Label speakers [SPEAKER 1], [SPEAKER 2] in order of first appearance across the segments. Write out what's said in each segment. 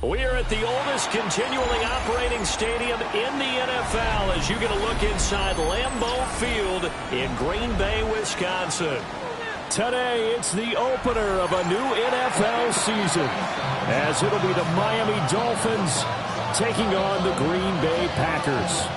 [SPEAKER 1] We are at the oldest continually operating stadium in the NFL as you get a look inside Lambeau Field in Green Bay, Wisconsin. Today, it's the opener of a new NFL season as it'll be the Miami Dolphins taking on the Green Bay Packers.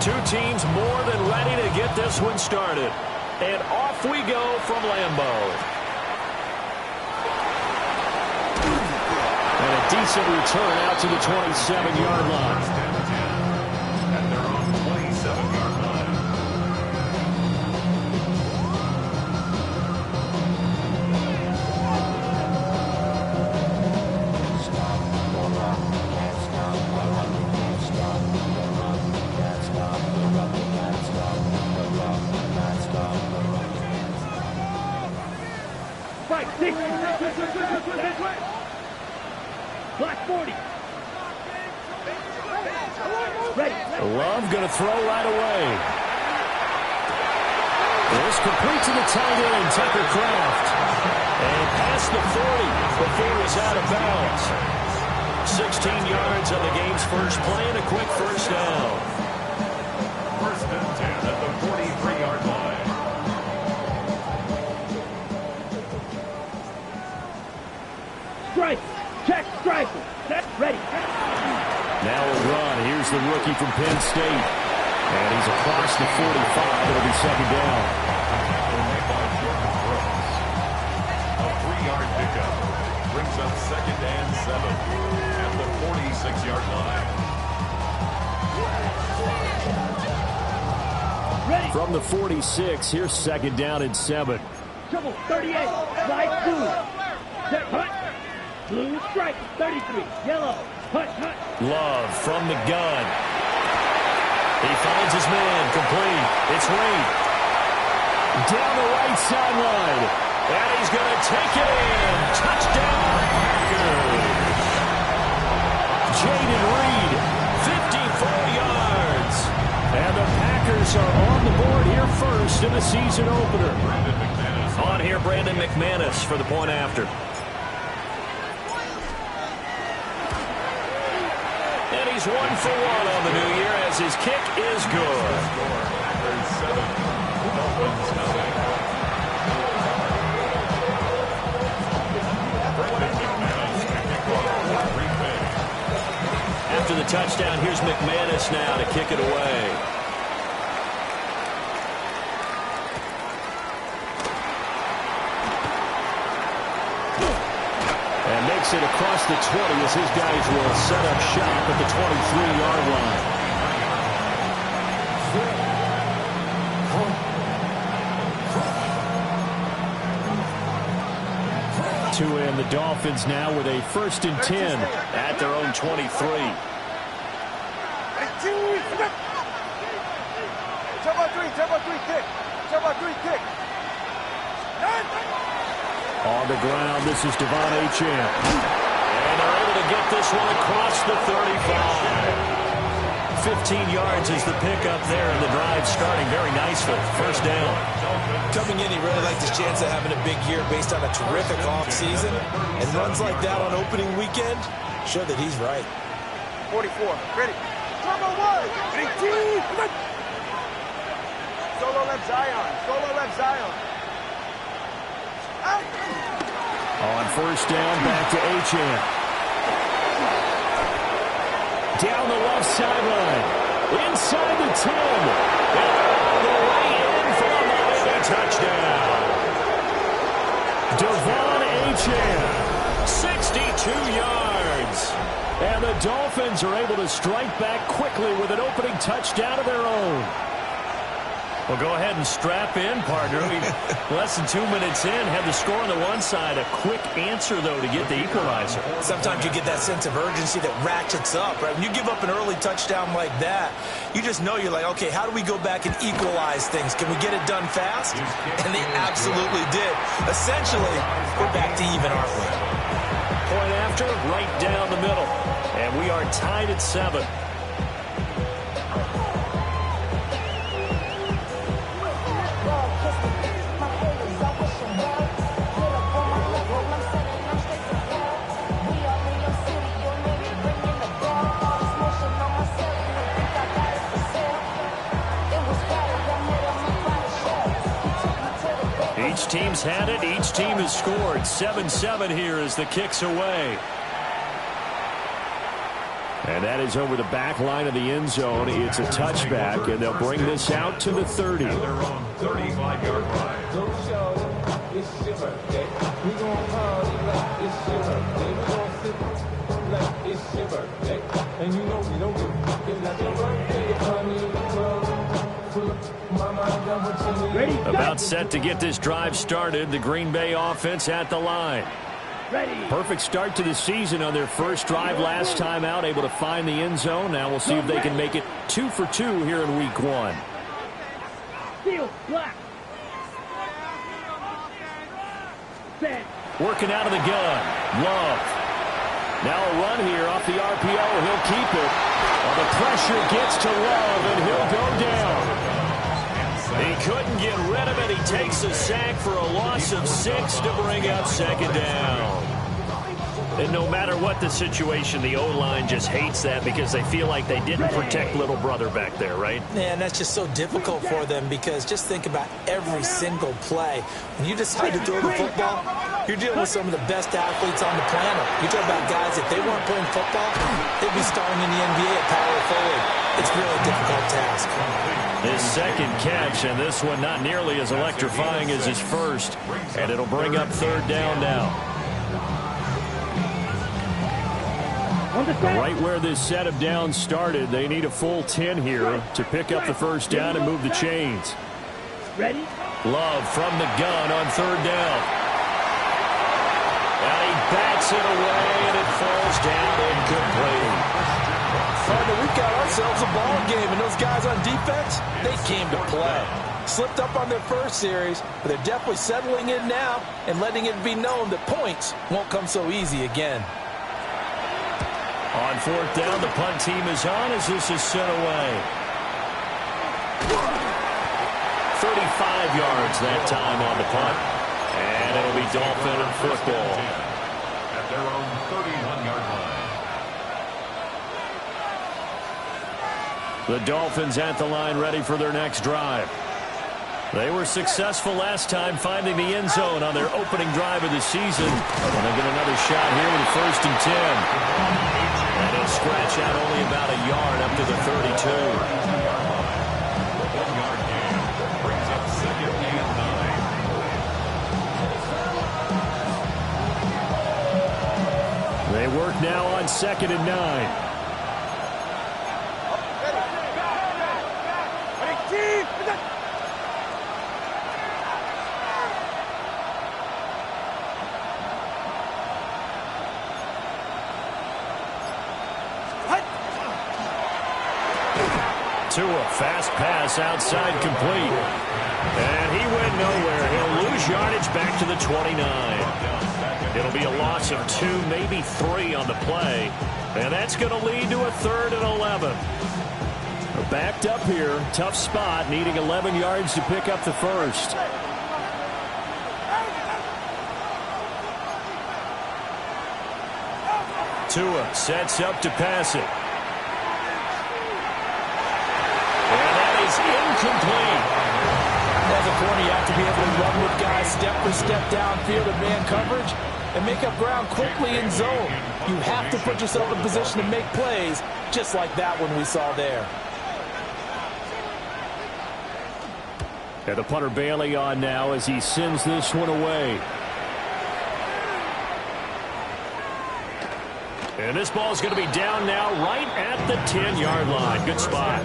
[SPEAKER 1] Two teams more than ready to get this one started. And off we go from Lambeau. And a decent return out to the 27-yard line.
[SPEAKER 2] And they're on the 27-yard line.
[SPEAKER 3] Black 40.
[SPEAKER 1] Love going to throw right away. This complete to the tight end, Tucker Kraft. And past the 40 before he's out of bounds. 16 yards on the game's first play and a quick first down.
[SPEAKER 2] First and 10 at the 43-yard line.
[SPEAKER 3] Strike. Check. Strike. Set. Ready.
[SPEAKER 1] Now a run. Here's the rookie from Penn State. And he's across the 45. It'll be second down.
[SPEAKER 2] Made by Jordan Brooks. A 3-yard pickup. Brings up second and 7 at the 46-yard line.
[SPEAKER 3] Ready.
[SPEAKER 1] From the 46, here's second down and 7.
[SPEAKER 3] Trouble. 38. Slide blue. Set. Hunt. Blue strike. 33. Yellow. Hunt. Hunt.
[SPEAKER 1] Love from the gun. He finds his man. Complete. It's Reed. Down the right sideline. And he's going to take it in. Touchdown, Packers. Jaden Reed, 54 yards. And the Packers are on the board here first in the season opener. On here, Brandon McManus for the point after. And he's 1 for 1 on the new year as his kick is good.
[SPEAKER 2] Packers 7, Dolphins 0.
[SPEAKER 1] After the touchdown, here's McManus now to kick it away. And makes it across the 20 as his guys will set up shop at the 23-yard line. To end the Dolphins now with a 1st and 10 at their own 23. On the ground, this is Devon Achane. And they're able to get this one across the 35. 15 yards is the pickup there, and the drive starting very nicely. First down.
[SPEAKER 4] Coming in, he really liked his chance of having a big year based on a terrific offseason. And runs like that on opening weekend show that he's right.
[SPEAKER 5] 44. Ready. Trouble 1. 18. Solo left Zion. Solo left Zion.
[SPEAKER 1] On first down, back to Achane. down the left sideline. Inside the 10. And all the way in for a Miami touchdown. Devon Achane, 62 yards. And the Dolphins are able to strike back quickly with an opening touchdown of their own. Well, go ahead and strap in, partner. Less than 2 minutes in, had the score on the one side. A quick answer, though, to get the equalizer.
[SPEAKER 4] Sometimes you get that sense of urgency that ratchets up, right? When you give up an early touchdown like that, you just know you're like, okay, how do we go back and equalize things? Can we get it done fast? And they absolutely did. Essentially, we're back to even, aren't we?
[SPEAKER 1] Point after, right down the middle. And we are tied at 7. Each team's had it. Each team has scored. 7-7 here as the kick's away. And that is over the back line of the end zone. It's a touchback, and they'll bring this out to the 30.
[SPEAKER 2] At their own 35-yard line.
[SPEAKER 1] About set to get this drive started. The Green Bay offense at the line.
[SPEAKER 3] Ready.
[SPEAKER 1] Perfect start to the season on their first drive last time out, able to find the end zone. Now we'll see if they can make it 2 for 2 here in week 1.
[SPEAKER 3] Field black. Set.
[SPEAKER 1] Working out of the gun. Love. Now a run here off the RPO. He'll keep it. Well, the pressure gets to Love, and he'll go down. He couldn't get rid of it. He takes a sack for a loss of 6 to bring up second down. And no matter what the situation, the O-line just hates that because they feel like they didn't protect little brother back there, right?
[SPEAKER 4] Man, that's just so difficult for them because just think about every single play. When you decide to throw the football, you're dealing with some of the best athletes on the planet. You talk about guys, if they weren't playing football, they'd be starring in the NBA at power forward. It's really a difficult task.
[SPEAKER 1] His second catch, and this one not nearly as electrifying as his first. And it'll bring up third down now. Right where this set of downs started, they need a full 10 here to pick up the first down and move the chains.
[SPEAKER 3] Ready?
[SPEAKER 1] Love from the gun on third down. And he bats it away, and it falls down incomplete.
[SPEAKER 4] Partner, we've got ourselves a ball game, and those guys on defense, they came to play. Slipped up on their first series, but they're definitely settling in now and letting it be known that points won't come so easy again.
[SPEAKER 1] On fourth down, the punt team is on as this is sent away. 35 yards that time on the punt. And it'll be Dolphin football.
[SPEAKER 2] At their own 31-yard line.
[SPEAKER 1] The Dolphins at the line ready for their next drive. They were successful last time finding the end zone on their opening drive of the season. And they'll get another shot here with a 1st and 10. And he'll scratch out only about a yard up to the 32.
[SPEAKER 2] The 1-yard gain brings up 2nd and 9.
[SPEAKER 1] They work now on 2nd and 9. Tua, fast pass outside complete. And he went nowhere. He'll lose yardage back to the 29. It'll be a loss of 2, maybe 3 on the play. And that's going to lead to a 3rd and 11. They're backed up here. Tough spot, needing 11 yards to pick up the first. Tua sets up to pass it. Incomplete.
[SPEAKER 4] As a corner, you have to be able to run with guys step for step downfield in man coverage. and make up ground quickly in zone. You have to put yourself in position to make plays, just like that one we saw there.
[SPEAKER 1] And the punter Bailey on now as he sends this one away. And this ball is going to be down now right at the 10-yard line. Good spot.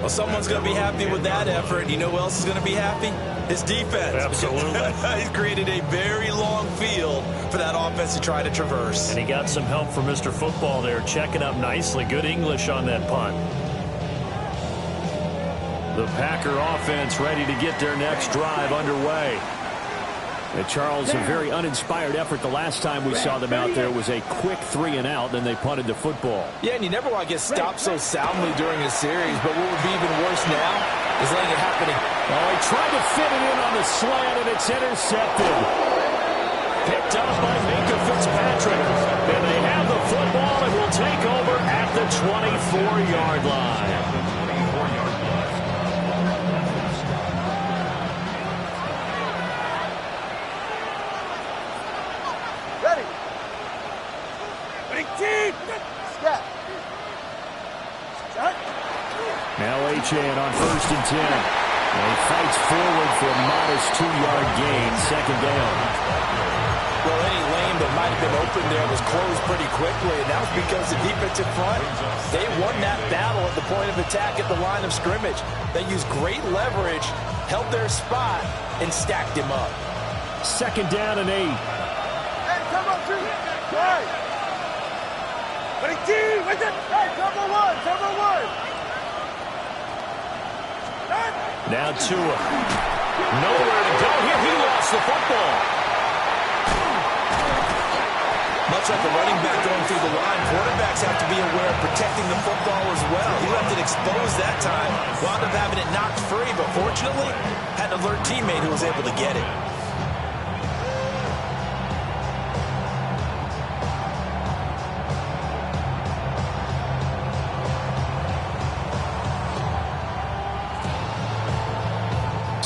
[SPEAKER 4] Well, someone's going to be happy with that effort. You know who else is going to be happy? His defense.
[SPEAKER 1] Absolutely.
[SPEAKER 4] He's created a very long field for that offense to try to traverse.
[SPEAKER 1] And he got some help from Mr. Football there, checking up nicely. Good English on that punt. The Packer offense ready to get their next drive underway. And Charles, a very uninspired effort the last time we saw them out there. It was a quick 3-and-out, then they punted the football.
[SPEAKER 4] Yeah, and you never want to get stopped so soundly during a series, but what would be even worse now is letting it happen.
[SPEAKER 1] Oh, he tried to fit it in on the slant, and it's intercepted. Picked up by Minkah Fitzpatrick. And they have the football and will take over at the 24-yard line. Now Achane on 1st and 10. And he fights forward for a modest 2-yard gain, 2nd down.
[SPEAKER 4] Well, any lane that might have been open there was closed pretty quickly, and that was because the defensive front, they won that battle at the point of attack at the line of scrimmage. They used great leverage, held their spot, and stacked him up.
[SPEAKER 1] 2nd down and 8.
[SPEAKER 5] Hey, come on, two. Right. Ready, team. What's it? Hey, cover one. Cover one.
[SPEAKER 1] Now Tua. Nowhere to go here. He lost the football.
[SPEAKER 4] Much like a running back going through the line, quarterbacks have to be aware of protecting the football as well. He left it exposed that time, wound up having it knocked free, but fortunately, had an alert teammate who was able to get it.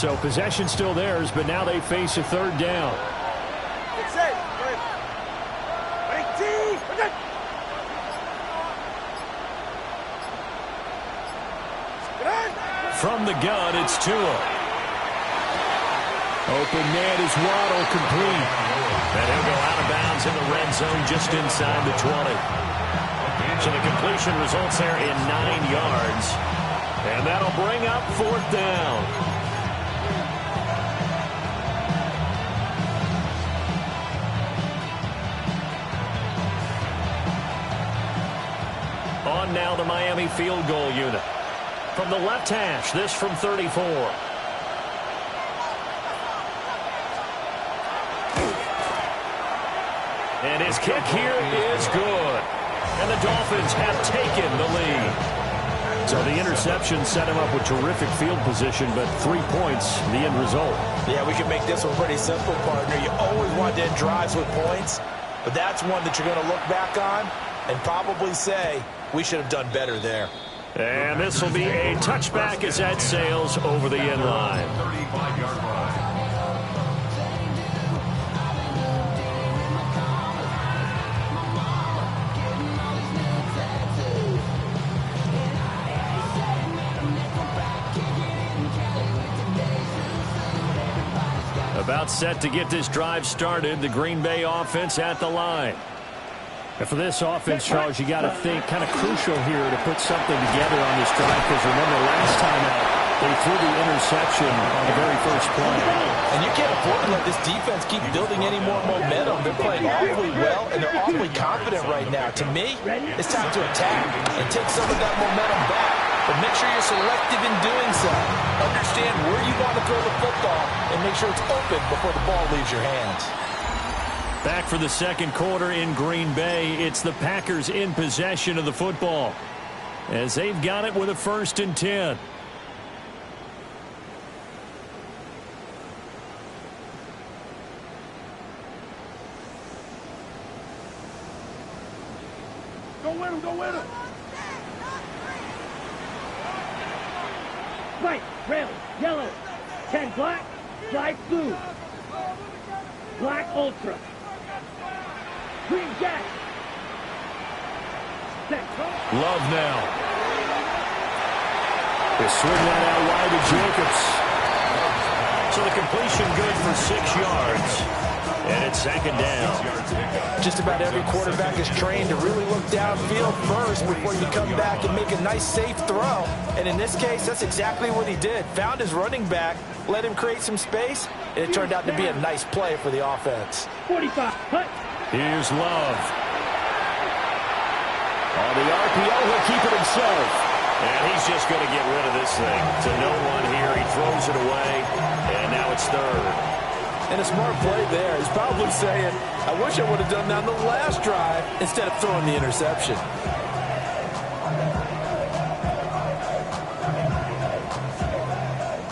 [SPEAKER 1] So possession still theirs, but now they face a 3rd down.
[SPEAKER 5] It's safe. Ready, team. What's it?
[SPEAKER 1] From the gun, it's Tua. Open man is Waddle, complete. And he'll go out of bounds in the red zone just inside the 20. So the completion results there in 9 yards. And that'll bring up 4th down. On now the Miami field goal unit. From the left hash, this from 34. And his kick here is good. And the Dolphins have taken the lead. So the interception set him up with terrific field position, but 3 points, the end result.
[SPEAKER 4] Yeah, we can make this one pretty simple, partner. You always want to end drives with points, but that's one that you're going to look back on and probably say, we should have done better there.
[SPEAKER 1] And this will be a touchback as that sails over the end line.
[SPEAKER 2] 35-yard line.
[SPEAKER 1] About set to get this drive started, the Green Bay offense at the line. And for this offense, Charles, you got to think kind of crucial here to put something together on this drive, because remember last time out, they threw the interception on the very first play.
[SPEAKER 4] And you can't afford to let this defense keep building any more momentum. They're playing awfully well, and they're awfully confident right now. To me, it's time to attack and take some of that momentum back. But make sure you're selective in doing so. Understand where you want to throw the football and make sure it's open before the ball leaves your hands.
[SPEAKER 1] Back for the second quarter in Green Bay. It's the Packers in possession of the football as they've got it with a 1st and 10.
[SPEAKER 5] Go win him, go win him.
[SPEAKER 3] White, red, yellow, 10 black, 5 blue. Black ultra. Green Jack. Set.
[SPEAKER 1] Love now. They swing that out wide to Jacobs. So the completion good for 6 yards. And it's second down.
[SPEAKER 4] Just about every quarterback is trained to really look downfield first before you come back and make a nice, safe throw. And in this case, that's exactly what he did. Found his running back, let him create some space, and it turned out to be a nice play for the offense.
[SPEAKER 3] 45. Hut.
[SPEAKER 1] Here's Love. On the RPO, he'll keep it himself. And he's just going to get rid of this thing. To no one here, he throws it away, and now it's third.
[SPEAKER 4] And a smart play there. He's probably saying, I wish I would have done that on the last drive instead of throwing the interception.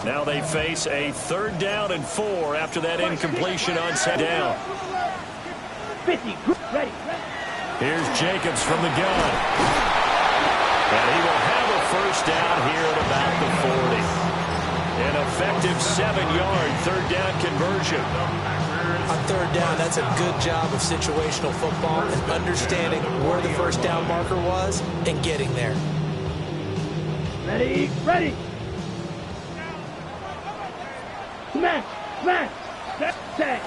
[SPEAKER 1] Now they face a 3rd down and 4 after that incompletion on set down.
[SPEAKER 3] 50. Ready.
[SPEAKER 1] Here's Jacobs from the gun. And he will have a 1st down here at about the 40. An effective 7-yard 3rd down conversion.
[SPEAKER 4] On 3rd down, that's a good job of situational football and understanding where the 1st down marker was and getting there.
[SPEAKER 3] Ready. Ready. Smash. Smash. Set.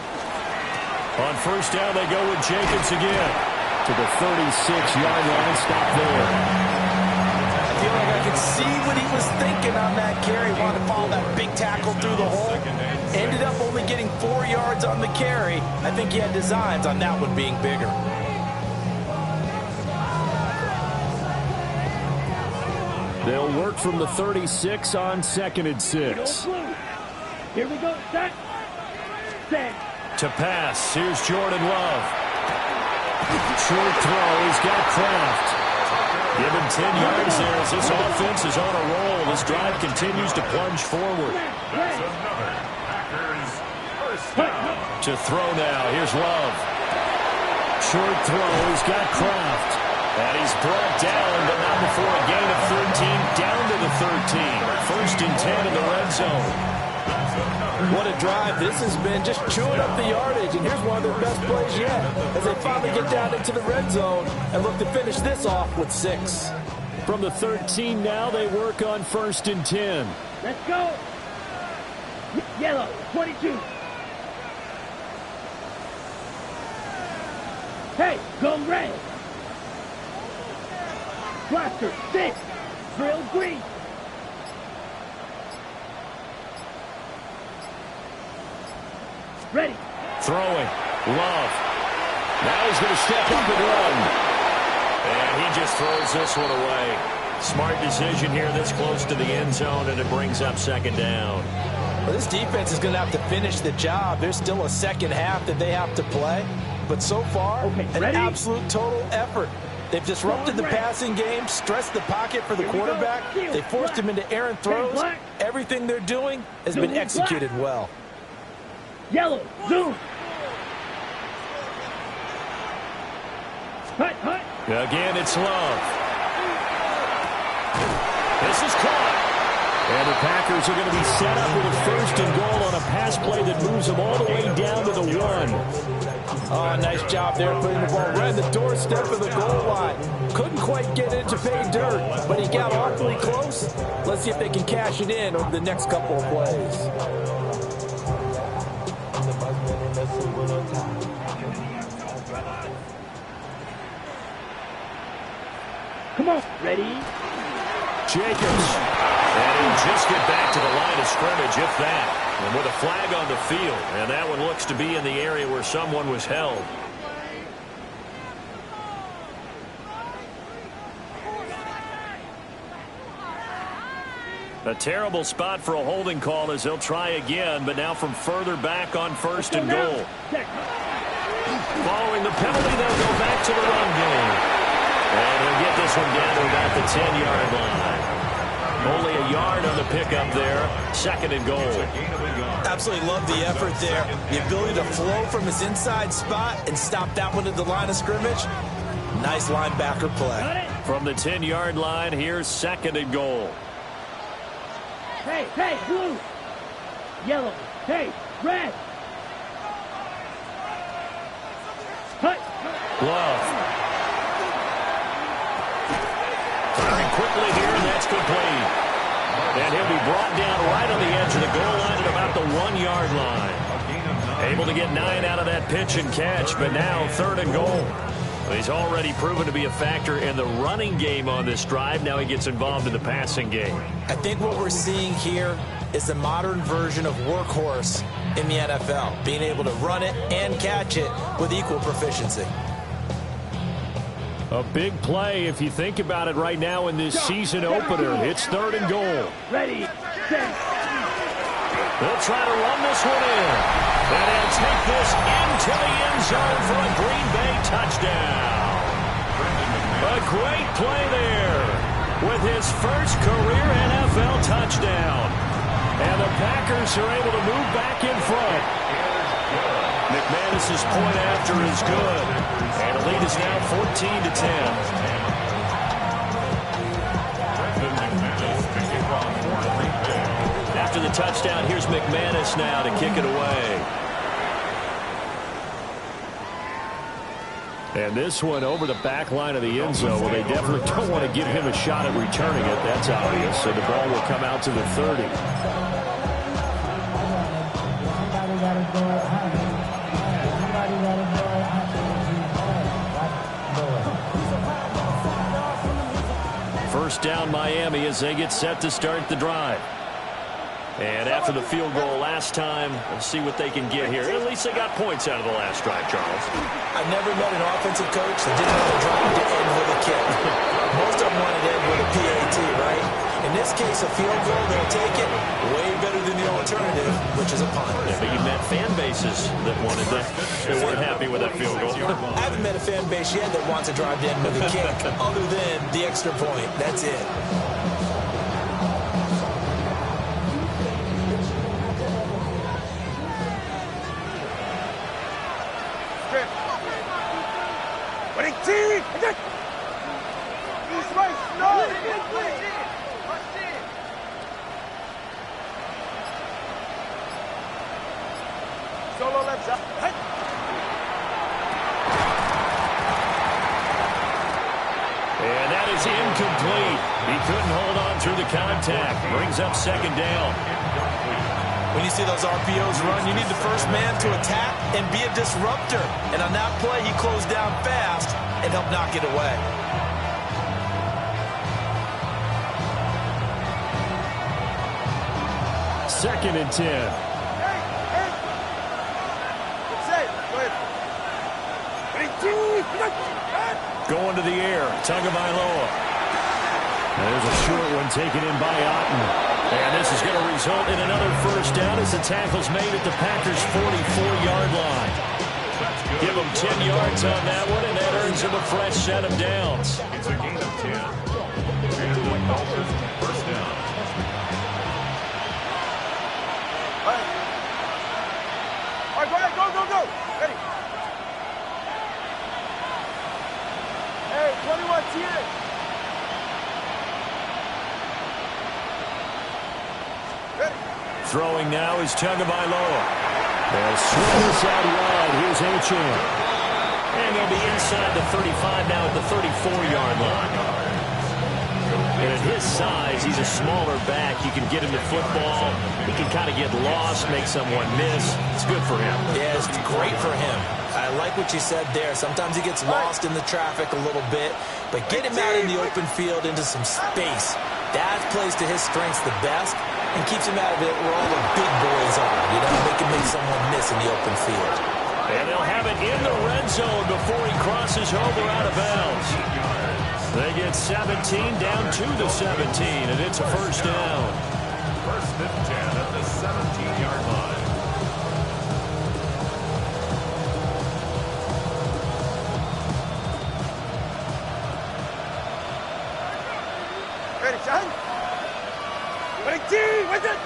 [SPEAKER 1] On 1st down, they go with Jacobs again. To the 36-yard line. Stop there.
[SPEAKER 4] I feel like I could see what he was thinking on that carry. Wanted to follow that big tackle through the hole. Ended up only getting 4 yards on the carry. I think he had designs on that one being bigger.
[SPEAKER 1] They'll work from the 36 on 2nd and 6.
[SPEAKER 3] Here we go. Set. Set.
[SPEAKER 1] To pass. Here's Jordan Love. Short throw. He's got Kraft. Give him 10 yards there as this offense is on a roll. This drive continues to plunge forward. To throw now. Here's Love. Short throw. He's got Kraft. And he's brought down, but not before a gain of 13. Down to the 13. 1st and 10 in the red zone.
[SPEAKER 4] What a drive this has been, just chewing up the yardage. And here's one of their best plays yet as they finally get down into the red zone and look to finish this off with 6.
[SPEAKER 1] From the 13 now, they work on 1st and 10.
[SPEAKER 3] Let's go. Yellow. 22. Hey, go red. Blaster. 6. Drill green. Ready.
[SPEAKER 1] Throwing. Love. Now he's going to step up and run. And he just throws this one away. Smart decision here this close to the end zone, and it brings up 2nd down.
[SPEAKER 4] Well, this defense is going to have to finish the job. There's still a 2nd half that they have to play. But so far, an absolute total effort. They've disrupted the passing game, stressed the pocket for the quarterback. They forced him into errant throws. Everything they're doing has been executed well.
[SPEAKER 3] Yellow, zoom. Hut, hut.
[SPEAKER 1] Again, it's Love. This is caught. And the Packers are going to be set up with a 1st and goal on a pass play that moves them all the way down to the 1.
[SPEAKER 4] Oh, nice job there putting the ball right in the doorstep of the goal line. Couldn't quite get it to pay dirt, but he got awfully close. Let's see if they can cash it in over the next couple of plays.
[SPEAKER 3] Come on. Ready?
[SPEAKER 1] Jacobs. And he'll just get back to the line of scrimmage, if that. And with a flag on the field. And that one looks to be in the area where someone was held. A terrible spot for a holding call as they'll try again, but now from further back on 1st and goal. Following the penalty, they'll go back to the run game. And he'll get this one down to about the 10-yard line. Only a yard on the pickup there. 2nd and goal.
[SPEAKER 4] Absolutely love the effort there. The ability to flow from his inside spot and stop that one at the line of scrimmage. Nice linebacker play.
[SPEAKER 1] From the 10-yard line, here's 2nd and goal.
[SPEAKER 3] Hey, hey, blue. Yellow. Hey, red. Hut.
[SPEAKER 1] Love. Firing quickly here, and that's complete. And he'll be brought down right on the edge of the goal line at about the 1-yard line. Able to get 9 out of that pitch and catch, but now 3rd and goal. He's already proven to be a factor in the running game on this drive. Now he gets involved in the passing game.
[SPEAKER 4] I think what we're seeing here is the modern version of workhorse in the NFL, being able to run it and catch it with equal proficiency.
[SPEAKER 1] A big play if you think about it right now in this season opener. It's 3rd and goal.
[SPEAKER 3] Ready, set.
[SPEAKER 1] They'll try to run this one in. And they'll take this into the end zone for a Green Bay touchdown. A great play there with his first career NFL touchdown. And the Packers are able to move back in front. McManus's point after is good. And the lead is now 14-10. After the touchdown, here's McManus now to kick it away. And this one over the back line of the end zone. Well, they definitely don't want to give him a shot at returning it. That's obvious. So the ball will come out to the 30. First down Miami as they get set to start the drive. And after the field goal last time, let's see what they can get here. At least they got points out of the last drive, Charles.
[SPEAKER 4] I've never met an offensive coach that didn't want to drive to end with a kick. Most of them wanted to end with a PAT, right? In this case, a field goal, they'll take it. Way better than the alternative, which is a punt.
[SPEAKER 1] Yeah, but you met fan bases that wanted that. They weren't happy with that field goal.
[SPEAKER 4] I haven't met a fan base yet that wants to drive to end with a kick, other than the extra point. That's it.
[SPEAKER 5] Solo left side.
[SPEAKER 1] And that is incomplete. He couldn't hold on through the contact. Brings up 2nd down.
[SPEAKER 4] When you see those RPOs run, you need the first man to attack and be a disruptor. And on that play, he closed down fast and helped knock it away.
[SPEAKER 1] Second and 10. Going to the air, Tagovailoa. There's a short one taken in by Otten. And this is going to result in another first down as the tackle's made at the Packers' 44-yard line. Give them 10 yards on that one, and that earns them a fresh set of downs.
[SPEAKER 2] It's a gain of 10. And the Dolphins first down.
[SPEAKER 5] All right, go ahead, go. Ready. Hey, 21, TA. Ready.
[SPEAKER 1] Throwing now is Tagovailoa. They'll swing this out wide. Here's Achane. And they'll be inside the 35 now at the 34-yard line. And at his size, he's a smaller back. You can get him the football. He can kind of get lost, make someone miss. It's good for him.
[SPEAKER 4] Yeah, it's great for him. I like what you said there. Sometimes he gets lost in the traffic a little bit, but get him out in the open field into some space. That plays to his strengths the best and keeps him out of it where all the big boys are. You know, they can make someone miss in the open field.
[SPEAKER 1] And they'll have it in the red zone before he crosses over out of bounds. They get 17 down to the 17, and it's a first down.
[SPEAKER 2] First and 10 at the 17-yard line.
[SPEAKER 5] Ready, son? Ready, team, with it.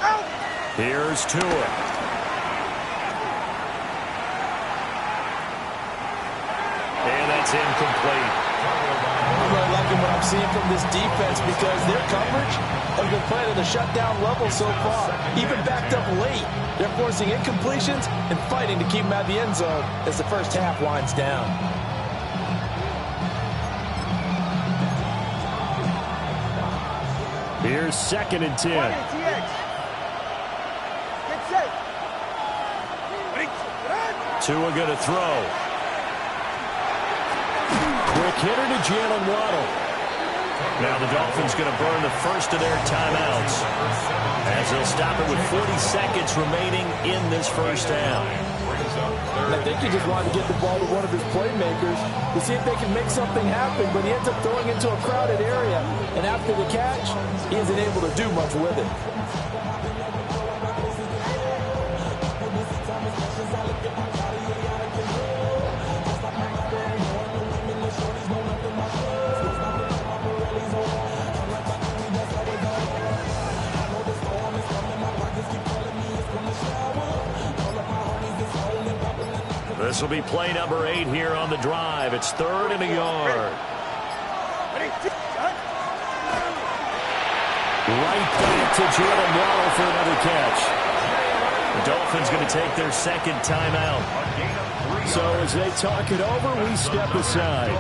[SPEAKER 5] Out.
[SPEAKER 1] Here's Tua. And that's incomplete.
[SPEAKER 4] I'm really liking what I'm seeing from this defense because their coverage has been playing at a shutdown level so far. Even backed up late, they're forcing incompletions and fighting to keep them out of the end zone as the first half winds down.
[SPEAKER 1] Here's 2nd and 10. Tua going to throw. Quick hitter to Jalen Waddle. Now the Dolphins going to burn the first of their timeouts as they'll stop it with 40 seconds remaining in this first half.
[SPEAKER 4] And I think he just wanted to get the ball to one of his playmakers to see if they can make something happen, but he ends up throwing into a crowded area. And after the catch, he isn't able to do much with it.
[SPEAKER 1] This will be play number 8 here on the drive. It's 3rd and a yard. Right back to Jalen Waddle for another catch. The Dolphins going to take their 2nd timeout. So as they talk it over, we step aside.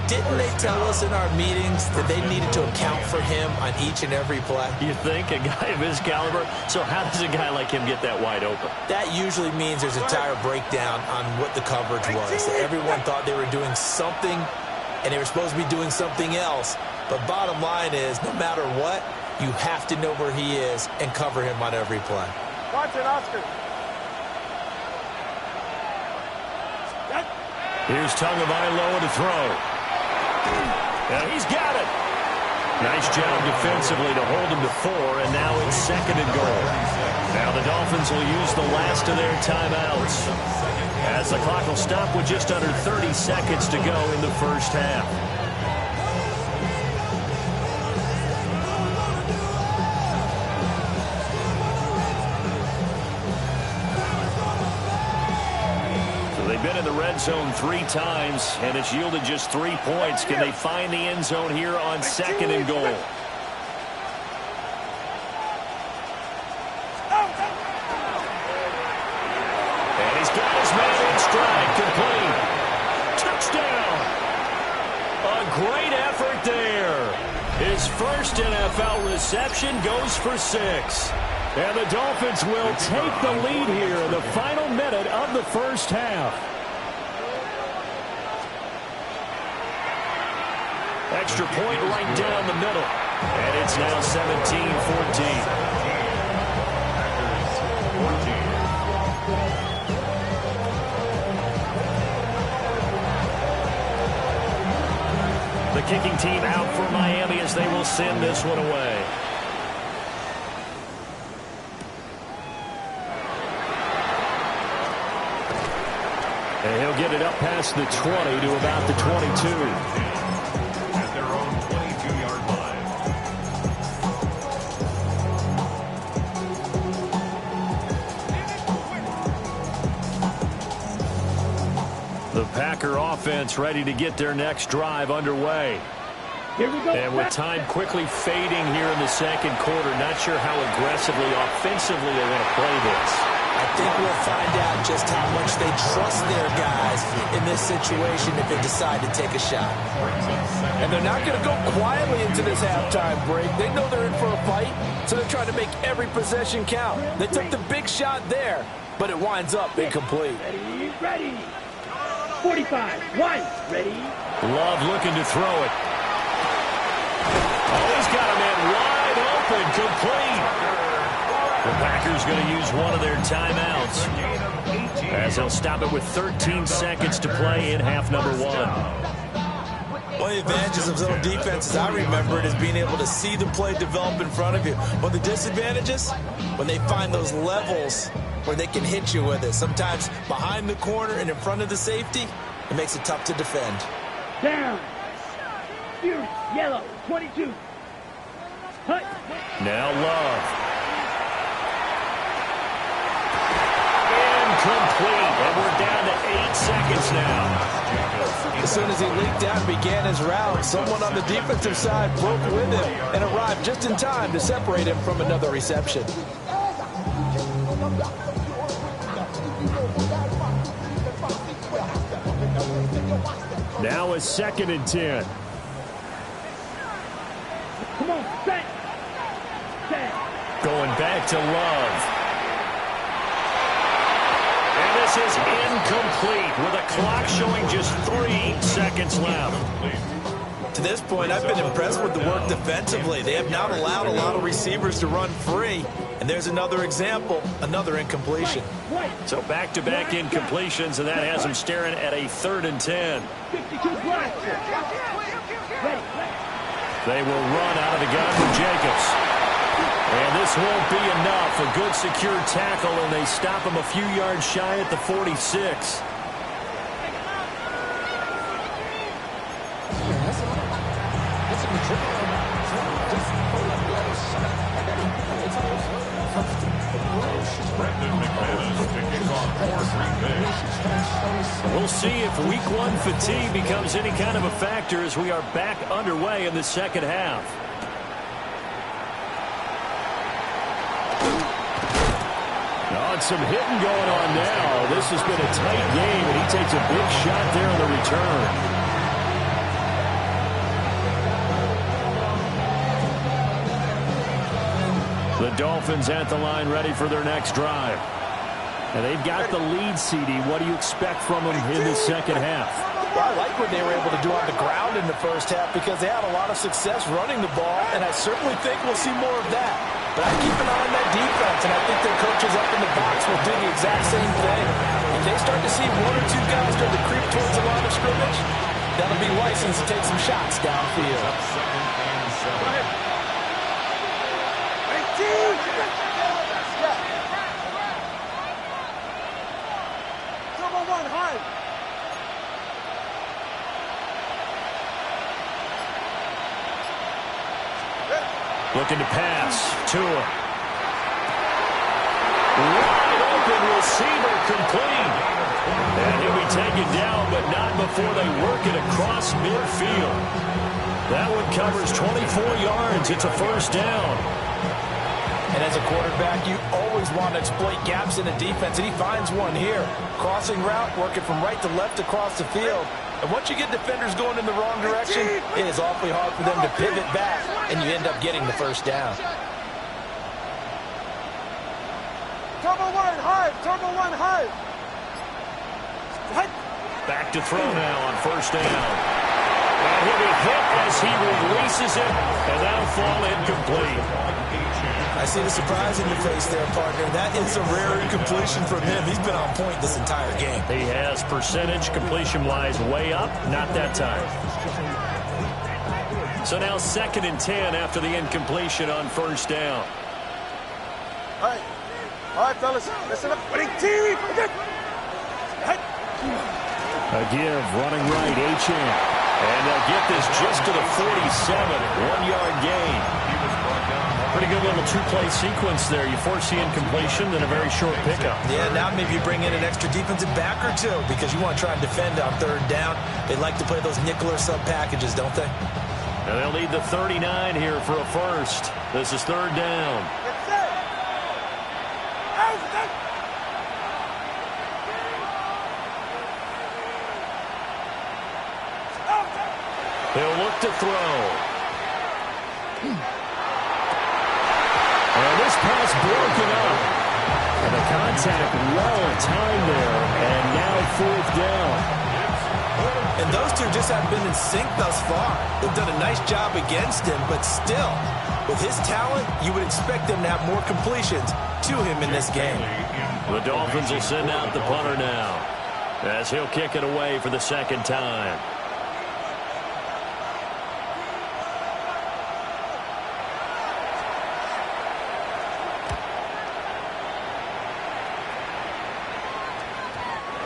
[SPEAKER 4] Didn't they tell us in our meetings that they needed to account for him on each and every play?
[SPEAKER 1] You think? A guy of his caliber? So how does a guy like him get that wide open?
[SPEAKER 4] That usually means there's a entire breakdown on what the coverage was. Everyone thought they were doing something, and they were supposed to be doing something else. But bottom line is, no matter what, you have to know where he is and cover him on every play.
[SPEAKER 5] Watch it, Oscar.
[SPEAKER 1] Here's Tagovailoa to throw. And he's got it. Nice job defensively to hold him to 4, and now it's 2nd and goal. Now the Dolphins will use the last of their timeouts as the clock will stop with just under 30 seconds to go in the first half. Been in the red zone 3 times, and it's yielded just 3 points. Can they find the end zone here on 2nd and goal? And he's got his man in stride, complete. Touchdown! A great effort there. His first NFL reception goes for 6. And the Dolphins will take the lead here in the final minute of the first half. Extra point right down the middle. And it's now 17-14. The kicking team out for Miami as they will send this one away. And he'll get it up past the 20 to about the 22. The Packer offense ready to get their next drive underway.
[SPEAKER 3] Here we go.
[SPEAKER 1] And with time quickly fading here in the 2nd quarter, not sure how aggressively, offensively they want to play this.
[SPEAKER 4] I think we'll find out just how much they trust their guys in this situation if they decide to take a shot. And they're not going to go quietly into this halftime break. They know they're in for a fight, so they're trying to make every possession count. They took the big shot there, but it winds up incomplete.
[SPEAKER 3] Ready. 45. 1. Ready.
[SPEAKER 1] Love looking to throw it. Oh, he's got a man wide open, complete. The Packers going to use one of their timeouts as they'll stop it with 13 seconds to play in half number 1.
[SPEAKER 4] One of the advantages of zone defense, as I remember it, is being able to see the play develop in front of you. But the disadvantages, when they find those levels where they can hit you with it, sometimes behind the corner and in front of the safety, it makes it tough to defend.
[SPEAKER 3] Down. Fury. Yellow. 22. Hut.
[SPEAKER 1] Now Love. Incomplete. And we're down to 8 seconds now.
[SPEAKER 4] As soon as he leaked out and began his route, someone on the defensive side broke with him and arrived just in time to separate him from another reception.
[SPEAKER 1] Now a 2nd and 10.
[SPEAKER 3] Come on, set.
[SPEAKER 1] Going back to Love. And this is incomplete with a clock showing just 3 seconds left.
[SPEAKER 4] To this point, I've been impressed with the work defensively. They have not allowed a lot of receivers to run free. And there's another example, another incompletion.
[SPEAKER 1] So back-to-back incompletions, and that has them staring at a 3rd and 10.
[SPEAKER 3] 52 blocks. Ready.
[SPEAKER 1] They will run out of the gun with Jacobs. And this won't be enough. A good secure tackle, and they stop him a few yards shy at the 46. We'll see if week 1 fatigue becomes any kind of a factor as we are back underway in the second half. Oh, and some hitting going on now. This has been a tight game, and he takes a big shot there on the return. The Dolphins at the line ready for their next drive. And they've got the lead, CD. What do you expect from them in the second half?
[SPEAKER 4] Well, I like what they were able to do on the ground in the first half because they had a lot of success running the ball, and I certainly think we'll see more of that. But I keep an eye on that defense, and I think their coaches up in the box will do the exact same thing. If they start to see 1 or 2 guys start to creep towards the line of scrimmage, that'll be license to take some shots downfield.
[SPEAKER 5] 2nd and 7.
[SPEAKER 1] Looking to pass. Tua. Wide open receiver complete. And he'll be taken down, but not before they work it across midfield. That one covers 24 yards. It's a 1st down.
[SPEAKER 4] And as a quarterback, you always want to exploit gaps in the defense, and he finds one here. Crossing route, working from right to left across the field. And once you get defenders going in the wrong direction, it is awfully hard for them to pivot back, and you end up getting the 1st down.
[SPEAKER 5] Turbo 1, hard. Turbo 1, hard.
[SPEAKER 1] Back to throw now on 1st down. And he'll be hit as he releases it, and that'll fall incomplete.
[SPEAKER 4] I see the surprise in your face there, partner. That is a rare incompletion from him. He's been on point this entire game.
[SPEAKER 1] He has percentage completion-wise way up, not that time. So now 2nd and 10 after the incompletion on 1st down.
[SPEAKER 5] All right, fellas, listen up. Team.
[SPEAKER 1] A give, running right, Achane. And they'll get this just to the 47, 1-yard gain. Pretty good little 2-play sequence there. You force the incompletion, then a very short pickup.
[SPEAKER 4] Yeah, now maybe you bring in an extra defensive back or 2 because you want to try and defend on 3rd down. They like to play those nickel or sub packages, don't they?
[SPEAKER 1] And they'll need the 39 here for a 1st. This is 3rd down. They'll look to throw. And this pass broken up. And the contact well timed there. And now 4th down.
[SPEAKER 4] And those two just haven't been in sync thus far. They've done a nice job against him, but still, with his talent, you would expect them to have more completions to him in this game.
[SPEAKER 1] The Dolphins will send out the punter now as he'll kick it away for the 2nd time.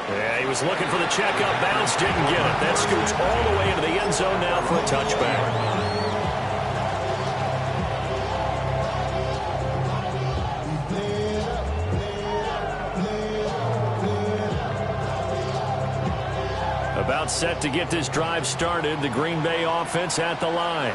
[SPEAKER 1] Yeah, he was looking for the checkup bounce, didn't get it. That scoots all the way into the end zone now for a touchback. About set to get this drive started, the Green Bay offense at the line.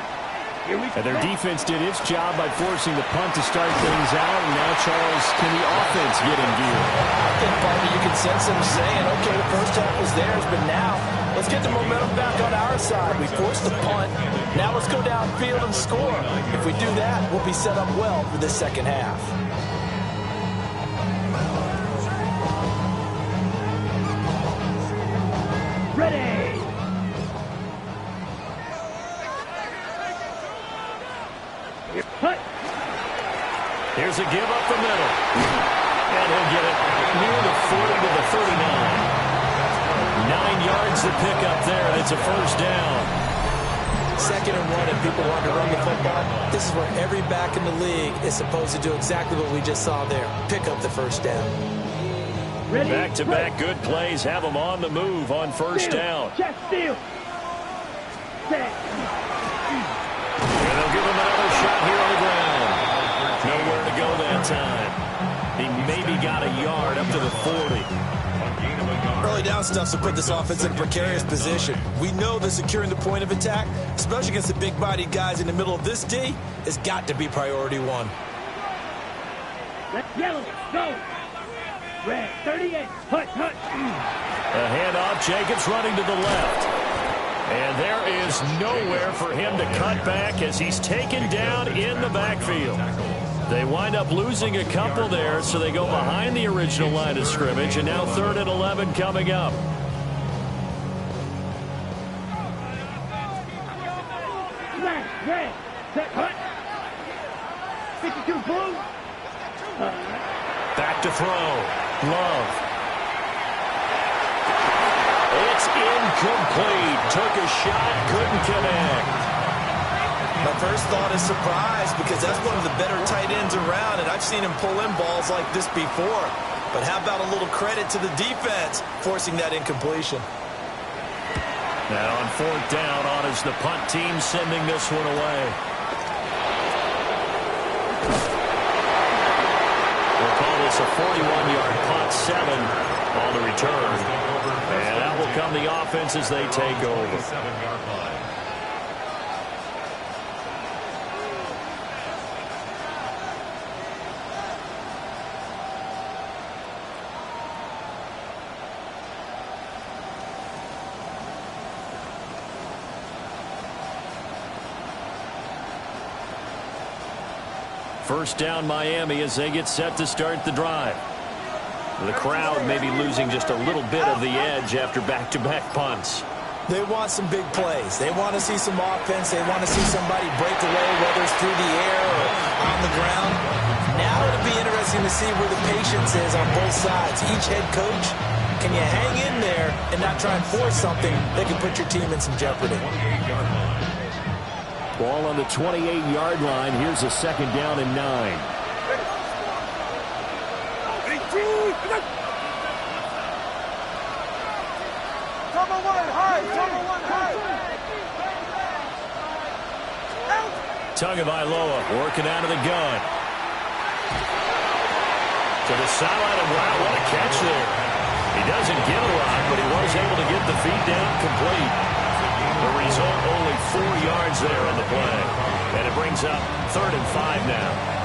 [SPEAKER 3] And
[SPEAKER 1] their defense did its job by forcing the punt to start things out. And now, Charles, can the offense get in gear?
[SPEAKER 4] I think, Bobby, you can sense them saying, okay, the first half was theirs, but now let's get the momentum back on our side. We forced the punt. Now let's go downfield and score. If we do that, we'll be set up well for this second half.
[SPEAKER 3] Ready.
[SPEAKER 1] Here's a give up the middle. And he'll get it near the 40 to the 39. 9 yards to pick up there, and it's a first down.
[SPEAKER 4] 2nd and 1, and people want to run the football. This is where every back in the league is supposed to do exactly what we just saw there. Pick up the first down.
[SPEAKER 1] Back-to-back good plays have them on the move on first down.
[SPEAKER 3] Check steal. Set.
[SPEAKER 1] And they'll give him another shot here on the ground. Nowhere to go that time. He maybe got a yard up to the 40.
[SPEAKER 4] Early down stuff's to put this offense in a precarious position. We know that securing the point of attack, especially against the big-bodied guys in the middle of this D, has got to be priority one.
[SPEAKER 3] Let's yellow. Go. Red. 38. Hut.
[SPEAKER 1] A handoff. Jacobs running to the left. And there is nowhere for him to cut back as he's taken down in the backfield. They wind up losing a couple there, so they go behind the original line of scrimmage, and now 3rd and 11 coming up.
[SPEAKER 3] Slash. Red. Set. Hut. 52 blue.
[SPEAKER 1] Back to throw. Love. It's incomplete. Took a shot, couldn't connect.
[SPEAKER 4] My first thought is surprise, because that's one of the better tight ends around, and I've seen him pull in balls like this before. But how about a little credit to the defense forcing that incompletion?
[SPEAKER 1] Now on 4th down, on is the punt team sending this one away. We'll call this a 41-yard punt, 7 on the return. And that will come the offense as they take over.
[SPEAKER 2] 7-yard line.
[SPEAKER 1] First down Miami as they get set to start the drive. The crowd may be losing just a little bit of the edge after back-to-back punts.
[SPEAKER 4] They want some big plays. They want to see some offense. They want to see somebody break away, whether it's through the air or on the ground. Now it'll be interesting to see where the patience is on both sides. Each head coach, can you hang in there and not try and force something that can put your team in some jeopardy?
[SPEAKER 1] Ball on the 28-yard line. Here's a 2nd down and 9. Tagovailoa working out of the gun. To the sideline, and wow, what a catch there. He doesn't get a lot, but he was able to get the feet down complete. The result, only 4 yards there on the play. And it brings up 3rd and 5 now.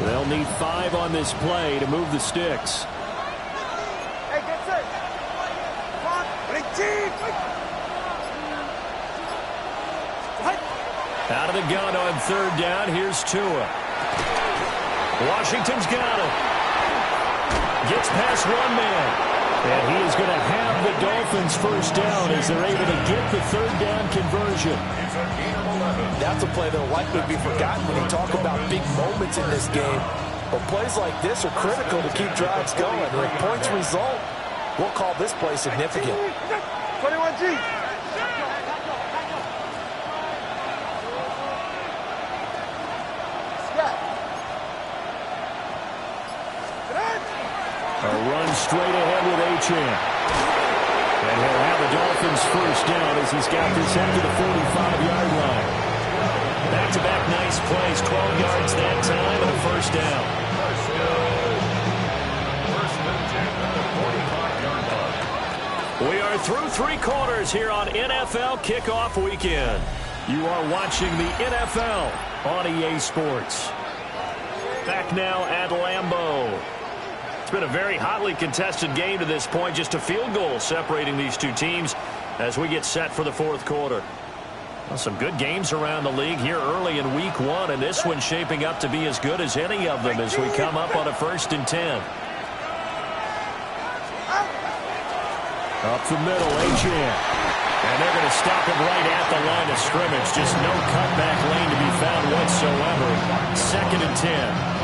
[SPEAKER 1] They'll need 5 on this play to move the sticks.
[SPEAKER 5] Hey, get set. Come on.
[SPEAKER 1] Out of the gun on 3rd down. Here's Tua. Washington's got him. Gets past one man. And he is going to have the Dolphins first down as they're able to get the 3rd down conversion.
[SPEAKER 4] That's a play that will likely be forgotten when you talk about big moments in this game. But plays like this are critical to keep drives going. And if points result, we'll call this play significant.
[SPEAKER 5] 21G.
[SPEAKER 1] A run straight ahead with Achane. And he'll have the Dolphins first down as he's got this after the 45-yard line. Back-to-back nice plays, 12 yards that time, and a first down.
[SPEAKER 2] First and 10 at the 45-yard line.
[SPEAKER 1] We are through three quarters here on NFL Kickoff Weekend. You are watching the NFL on EA Sports. Back now at Lambeau. It's been a very hotly contested game to this point. Just a field goal separating these two teams as we get set for the fourth quarter. Well, some good games around the league here early in week one, and this one's shaping up to be as good as any of them as we come up on a 1st and 10. Up the middle, Achane. And they're going to stop him right at the line of scrimmage. Just no cutback lane to be found whatsoever. 2nd and 10.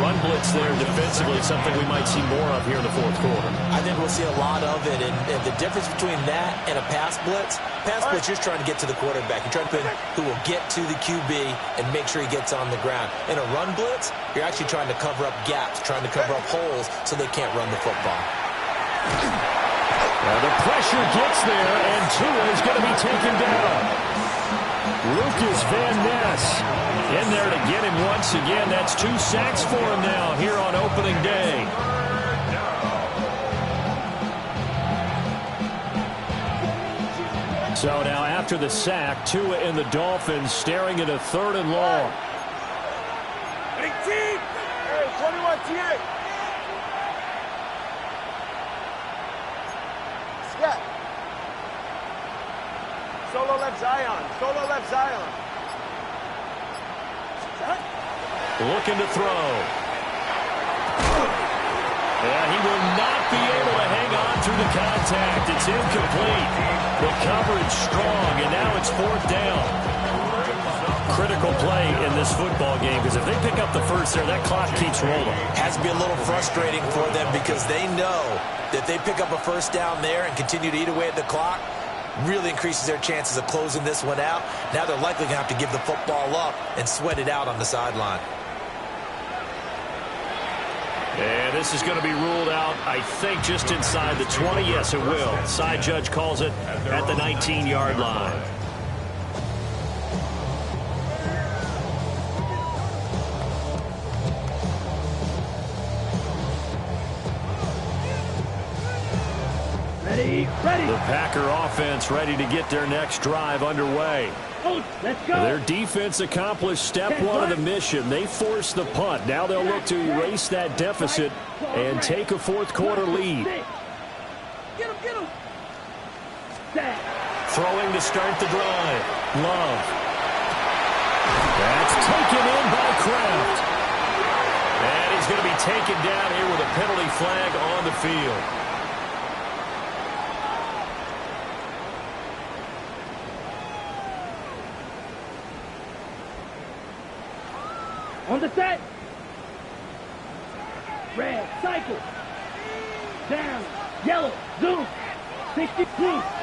[SPEAKER 1] Run blitz there defensively, something we might see more of here in the fourth quarter.
[SPEAKER 4] I think we'll see a lot of it, and the difference between that and a pass blitz, you're trying to get to the quarterback. You're trying to put who will get to the QB and make sure he gets on the ground. In a run blitz, you're actually trying to cover up gaps, trying to cover up holes so they can't run the football.
[SPEAKER 1] Now the pressure gets there, and Tua is going to be taken down. Lucas Van Ness in there to get him once again. That's 2 sacks for him now here on opening day. So now after the sack, Tua and the Dolphins staring at a 3rd and long.
[SPEAKER 5] Hey, 21 T8. Scat. Solo left Zion. Solo left Zion.
[SPEAKER 1] Looking to throw. Yeah, he will not be able to hang on through the contact. It's incomplete. The coverage strong, and now it's 4th down. Critical play in this football game, because if they pick up the first there, that clock keeps rolling.
[SPEAKER 4] Has to be a little frustrating for them because they know that they pick up a first down there and continue to eat away at the clock, really increases their chances of closing this one out. Now they're likely going to have to give the football up and sweat it out on the sideline.
[SPEAKER 1] And this is going to be ruled out, I think, just inside the 20. Yes, it will. Side judge calls it at the 19-yard line.
[SPEAKER 3] Ready.
[SPEAKER 1] The Packer offense ready to get their next drive underway.
[SPEAKER 3] Let's go.
[SPEAKER 1] Their defense accomplished step one of the mission. They forced the punt. Now they'll look to erase that deficit and take a fourth quarter lead.
[SPEAKER 3] Get him.
[SPEAKER 1] Throwing to start the drive. Love. That's taken in by Kraft. And he's going to be taken down here with a penalty flag on the field.
[SPEAKER 3] On the set. Red, cycle. Down, yellow, zoom. 62,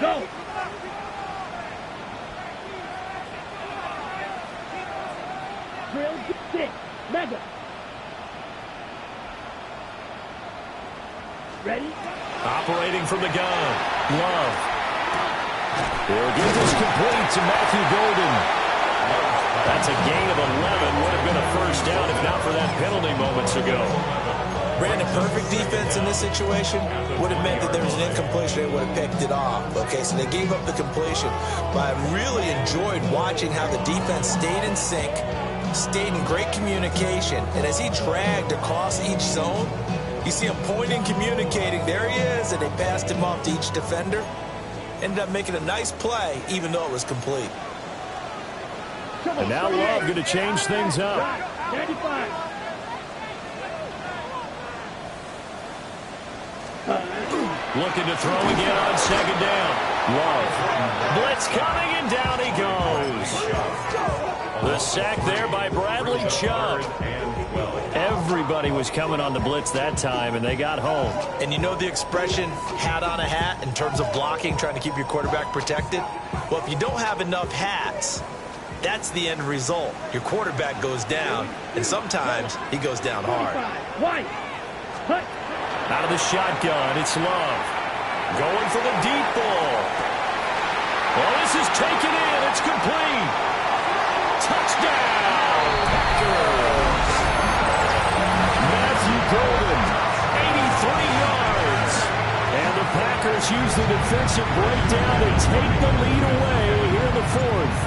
[SPEAKER 3] go. Drill, 6, mega. Ready?
[SPEAKER 1] Operating from the gun. Love. He'll get this complete to Matthew Golden. That's a gain of 11. Would have been a first down if not for that penalty moments ago.
[SPEAKER 4] Brandon, perfect defense in this situation would have meant that there was an incompletion. They would have picked it off. Okay, so they gave up the completion. But I really enjoyed watching how the defense stayed in sync, stayed in great communication. And as he dragged across each zone, you see him pointing, communicating. There he is, and they passed him off to each defender. Ended up making a nice play, even though it was complete.
[SPEAKER 1] And now Love going to change things up.
[SPEAKER 3] 95.
[SPEAKER 1] Looking to throw again on 2nd down. Love. Blitz coming, and down he goes. The sack there by Bradley Chubb. Everybody was coming on the blitz that time, and they got home.
[SPEAKER 4] And you know the expression, hat on a hat, in terms of blocking, trying to keep your quarterback protected? Well, if you don't have enough hats, that's the end result. Your quarterback goes down, and sometimes he goes down hard.
[SPEAKER 3] White. Hut.
[SPEAKER 1] Out of the shotgun, it's Love. Going for the deep ball. Well, this is taken in. It's complete. Touchdown, Packers. Matthew Golden, 83 yards. And the Packers use the defensive breakdown to take the lead away here in the fourth.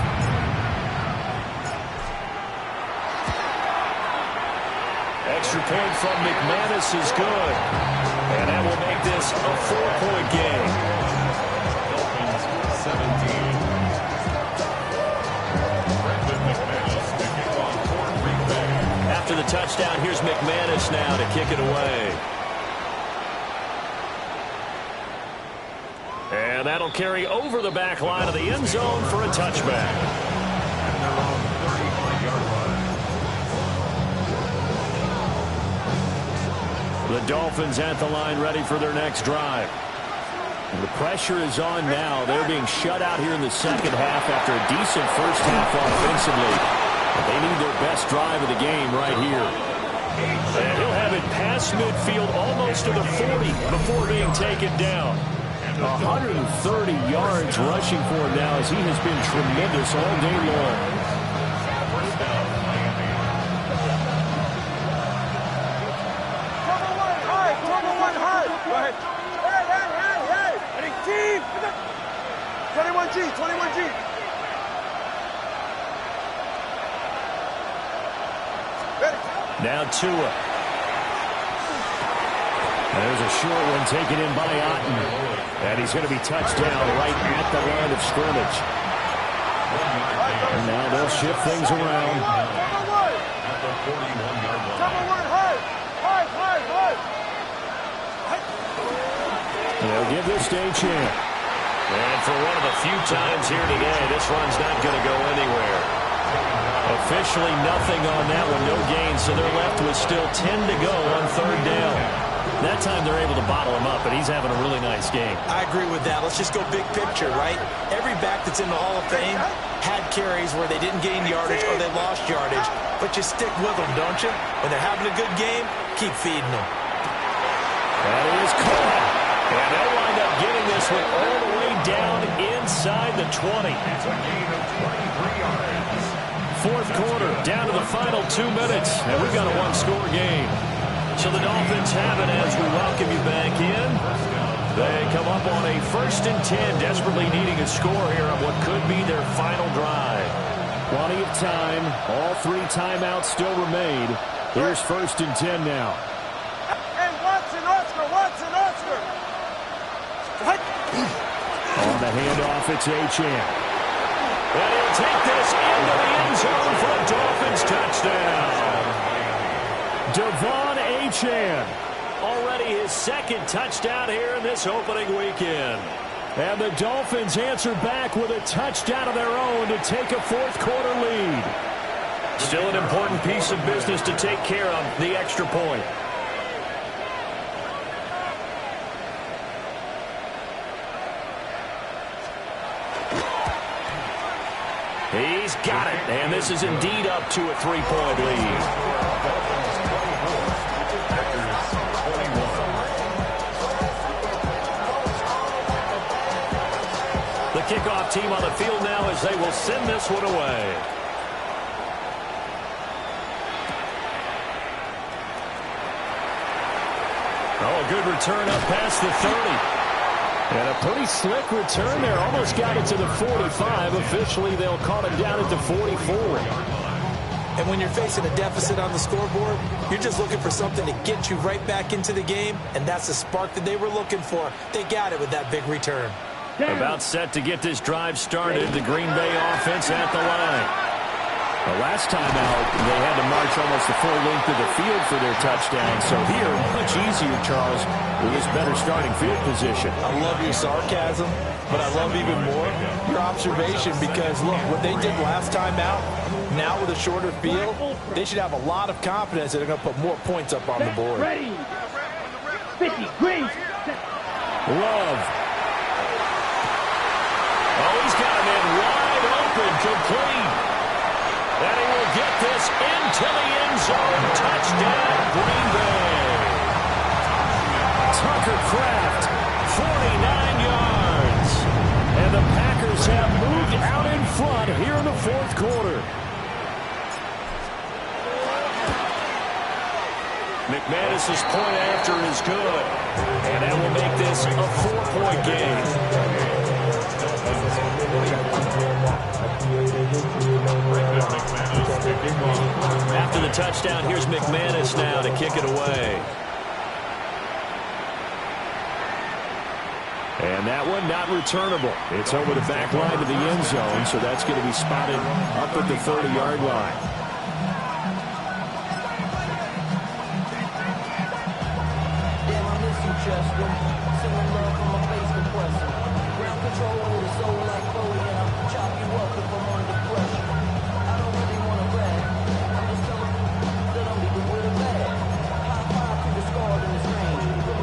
[SPEAKER 1] Extra point from McManus is good. And that will make this a 4-point game.
[SPEAKER 2] Dolphins 17. Brandon McManus to kick off for Green Bay.
[SPEAKER 1] After the touchdown, here's McManus now to kick it away. And that'll carry over the back line of the end zone for a touchback.
[SPEAKER 2] And they're on the 35-yard line.
[SPEAKER 1] The Dolphins at the line ready for their next drive. And the pressure is on now. They're being shut out here in the second half after a decent first half offensively. But they need their best drive of the game right here. And he'll have it past midfield almost to the 40 before being taken down. 130 yards rushing for him now as he has been tremendous all day long.
[SPEAKER 2] First down, Miami.
[SPEAKER 5] Cover one high. Go ahead. Hey. Ready, team. 21G. Ready.
[SPEAKER 1] Now Tua. There's a short one taken in by Otten. And he's going to be touched down right at the line of scrimmage. And now they'll shift things around.
[SPEAKER 2] At the 41-yard line.
[SPEAKER 5] Cover one high.
[SPEAKER 1] They'll give this to Achane. And for one of the few times here today, this run's not going to go anywhere. Officially nothing on that one, no gain, so they're left with still 10 to go on third down. That time they're able to bottle him up, and he's having a really nice game.
[SPEAKER 4] I agree with that. Let's just go big picture, right? Every back that's in the Hall of Fame had carries where they didn't gain yardage or they lost yardage, but you stick with them, don't you? When they're having a good game, keep feeding them.
[SPEAKER 1] That is caught. And they'll wind up getting this one all the way down inside the 20.
[SPEAKER 2] It's a gain of 23 yards.
[SPEAKER 1] Fourth quarter, down to the final 2 minutes, and we've got a one-score game. So the Dolphins have it as we welcome you back in. They come up on a 1st and 10, desperately needing a score here on what could be their final drive. Plenty of time. All 3 timeouts still remain. Here's 1st and 10 now.
[SPEAKER 5] Hey, Watson, Oscar.
[SPEAKER 1] On the handoff, it's Achane. And he'll take this into the end zone for a Dolphins touchdown. Devon Achane, already his 2nd touchdown here in this opening weekend. And the Dolphins answer back with a touchdown of their own to take a 4th quarter lead. Still an important piece of business to take care of, the extra point. He's got it, and this is indeed up to a 3-point lead. The kickoff team on the field now as they will send this one away. Oh, a good return up past the 30. And a pretty slick return there. Almost got it to the 45. Officially, they'll call it down at the 44.
[SPEAKER 4] And when you're facing a deficit on the scoreboard, you're just looking for something to get you right back into the game, and that's the spark that they were looking for. They got it with that big return.
[SPEAKER 1] About set to get this drive started. The Green Bay offense at the line. The last time out, they had to march almost the full length of the field for their touchdown. So here, much easier, Charles, with this better starting field position.
[SPEAKER 4] I love your sarcasm, but I love even more your observation because, look, what they did last time out, now with a shorter field, they should have a lot of confidence that they're going to put more points up on the board.
[SPEAKER 3] Ready. 50, Green.
[SPEAKER 1] Love. Oh, he's got him in wide open, complete. And he will get this into the end zone. Touchdown, Green Bay. Tucker Kraft, 49 have moved out in front here in the fourth quarter. McManus's point after is good. And that will make this a 4-point game. After the touchdown, here's McManus now to kick it away. And that one not returnable. It's over the back line to the end zone, so that's going to be spotted up at the 30-yard line.
[SPEAKER 6] Chester.